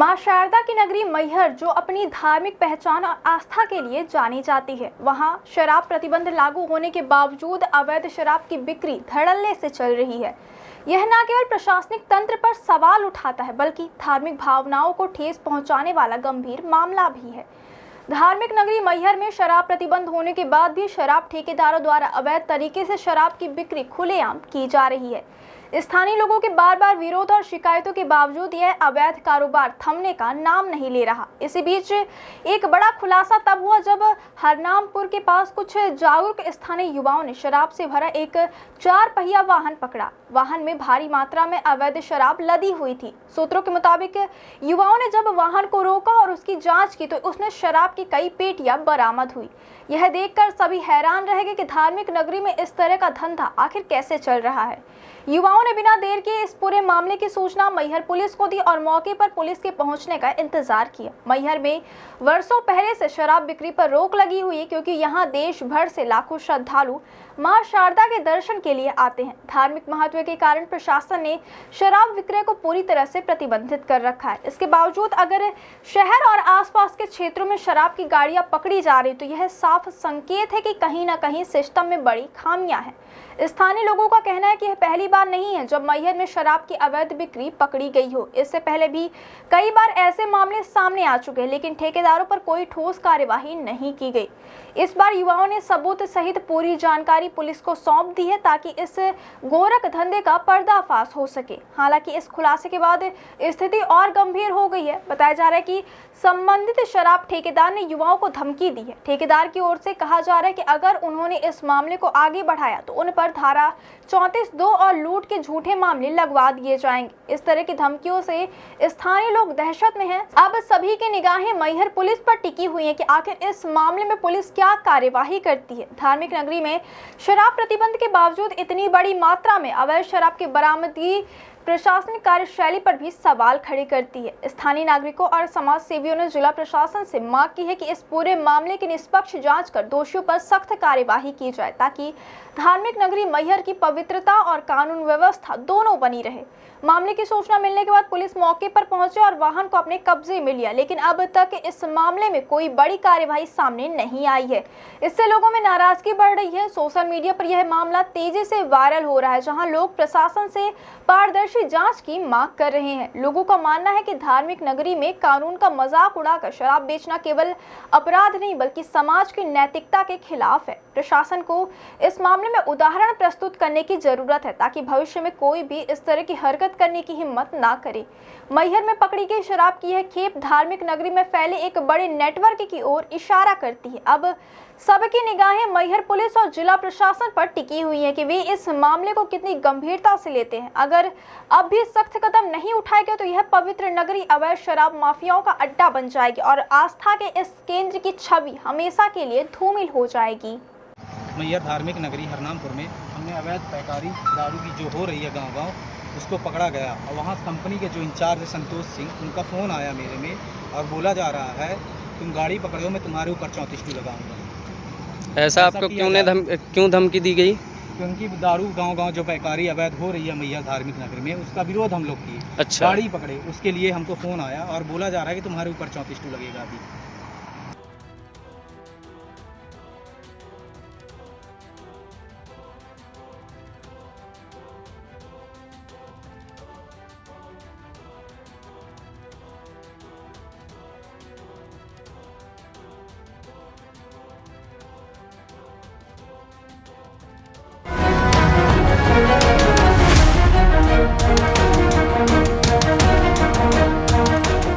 मां शारदा की नगरी मैहर, जो अपनी धार्मिक पहचान और आस्था के लिए जानी जाती है, वहां शराब प्रतिबंध लागू होने के बावजूद अवैध शराब की बिक्री धड़ल्ले से चल रही है। यह न केवल प्रशासनिक तंत्र पर सवाल उठाता है, बल्कि धार्मिक भावनाओं को ठेस पहुंचाने वाला गंभीर मामला भी है। धार्मिक नगरी मैहर में शराब प्रतिबंध होने के बाद भी शराब ठेकेदारों द्वारा अवैध तरीके से शराब की बिक्री खुलेआम की जा रही है। स्थानीय लोगों के बार बार विरोध और शिकायतों के बावजूद यह अवैध कारोबार थमने का नाम नहीं ले रहा। इसी बीच एक बड़ा खुलासा तब हुआ जब हरनामपुर के पास कुछ जागरूक स्थानीय युवाओं ने शराब से भरा एक 4 पहिया वाहन पकड़ा। वाहन में भारी मात्रा में अवैध शराब लदी हुई थी। सूत्रों के मुताबिक युवाओं ने जब वाहन को रोका और उसकी जांच की तो उसमें शराब की कई पेटियां बरामद हुई। यह देखकर सभी हैरान रह गए कि धार्मिक नगरी में इस तरह का धंधा आखिर कैसे चल रहा है। युवाओं ने बिना देर किए इस पूरे मामले की सूचना मैहर पुलिस को दी और मौके पर पुलिस के पहुंचने का इंतजार किया। मैहर में वर्षों पहले से शराब बिक्री पर रोक लगी हुई है, क्योंकि यहां देश भर से लाखों श्रद्धालु मां शारदा के दर्शन के लिए आते हैं। धार्मिक महत्व के कारण प्रशासन ने शराब विक्रय को पूरी तरह से प्रतिबंधित कर रखा है। इसके बावजूद अगर शहर और आसपास के क्षेत्रों में शराब की गाड़ियां पकड़ी जा रही तो यह साफ संकेत है कि कहीं न कहीं सिस्टम में बड़ी खामियां हैं। स्थानीय लोगों का कहना है कि यह पहली बार नहीं है जब मैहर में शराब की अवैध बिक्री पकड़ी गई हो। इससे पहले भी कई बार ऐसे मामले सामने आ चुके हैं, लेकिन ठेकेदारों पर कोई ठोस कार्यवाही नहीं की गई। इस बार युवाओं ने सबूत सहित पूरी जानकारी पुलिस को सौंप दी है ताकि इस गोरख धंधे का पर्दाफाश हो सके। हालांकि इस खुलासे के बाद स्थिति और गंभीर हो गई है। बताया जा रहा है कि संबंधित शराब ठेकेदार ने युवाओं को धमकी दी है। ठेकेदार की ओर से कहा जा रहा है कि अगर उन्होंने इस मामले को आगे बढ़ाया तो उन पर धारा 34(2) और लूट के झूठे मामले लगवा दिए जाएंगे। इस तरह की धमकियों से स्थानीय लोग दहशत में हैं। अब सभी की निगाहें मैहर पुलिस पर टिकी हुई हैं कि आखिर इस मामले में पुलिस क्या कार्यवाही करती है। धार्मिक नगरी में शराब प्रतिबंध के बावजूद इतनी बड़ी मात्रा में अवैध शराब की बरामदगी प्रशासनिक कार्यशैली पर भी सवाल खड़े करती है। स्थानीय नागरिकों और समाज सेवियों ने जिला प्रशासन से मांग की है कि इस पूरे मामले की निष्पक्ष जांच कर दोषियों पर सख्त कार्यवाही की जाए, ताकि धार्मिक नगरी मैहर की पवित्रता और कानून व्यवस्था दोनों बनी रहे। मामले की सूचना मिलने के बाद पुलिस मौके पर पहुंचे और वाहन को अपने कब्जे में लिया, लेकिन अब तक इस मामले में कोई बड़ी कार्यवाही सामने नहीं आई है। इससे लोगों में नाराजगी बढ़ रही है। सोशल मीडिया पर यह मामला तेजी से वायरल हो रहा है, जहां लोग प्रशासन से पारदर्शी जांच की मांग कर रहे हैं। लोगों का मानना है कि धार्मिक नगरी में कानून का मजाक उड़ाकर शराब बेचना केवल अपराध नहीं बल्कि समाज की नैतिकता के खिलाफ है। प्रशासन को इस मामले में उदाहरण प्रस्तुत करने की जरूरत है, ताकि भविष्य में कोई भी इस तरह की हरकत करने की हिम्मत ना करे। मैहर में पकड़ी गई शराब की यह खेप धार्मिक नगरी में फैले एक बड़े नेटवर्क की ओर इशारा करती है। अब सबकी निगाहें मैहर पुलिस और जिला प्रशासन पर टिकी हुई है कि वे इस मामले को कितनी गंभीरता से लेते हैं। अगर अब भी सख्त कदम नहीं उठाए गए तो यह पवित्र नगरी अवैध शराब माफियाओं का अड्डा बन जाएगी और आस्था के इस केंद्र की छवि हमेशा के लिए धूमिल हो जाएगी। मैहर धार्मिक नगरी हरनामपुर में हमने अवैध पैकारी दारू की जो हो रही है गांव-गांव, उसको पकड़ा गया और वहाँ कंपनी के जो इंचार्ज संतोष सिंह, उनका फ़ोन आया मेरे में और बोला जा रहा है तुम गाड़ी पकड़ो, मैं तुम्हारे ऊपर 34(2) लगाऊंगा। ऐसा आपको क्यों धमकी दी गई? क्योंकि दारू गांव-गांव जो पैकारी अवैध हो रही है मैहर धार्मिक नगरी में, उसका विरोध हम लोग किए। अच्छा। गाड़ी पकड़े, उसके लिए हमको फ़ोन आया और बोला जा रहा है कि तुम्हारे ऊपर 34(2) लगेगा अभी।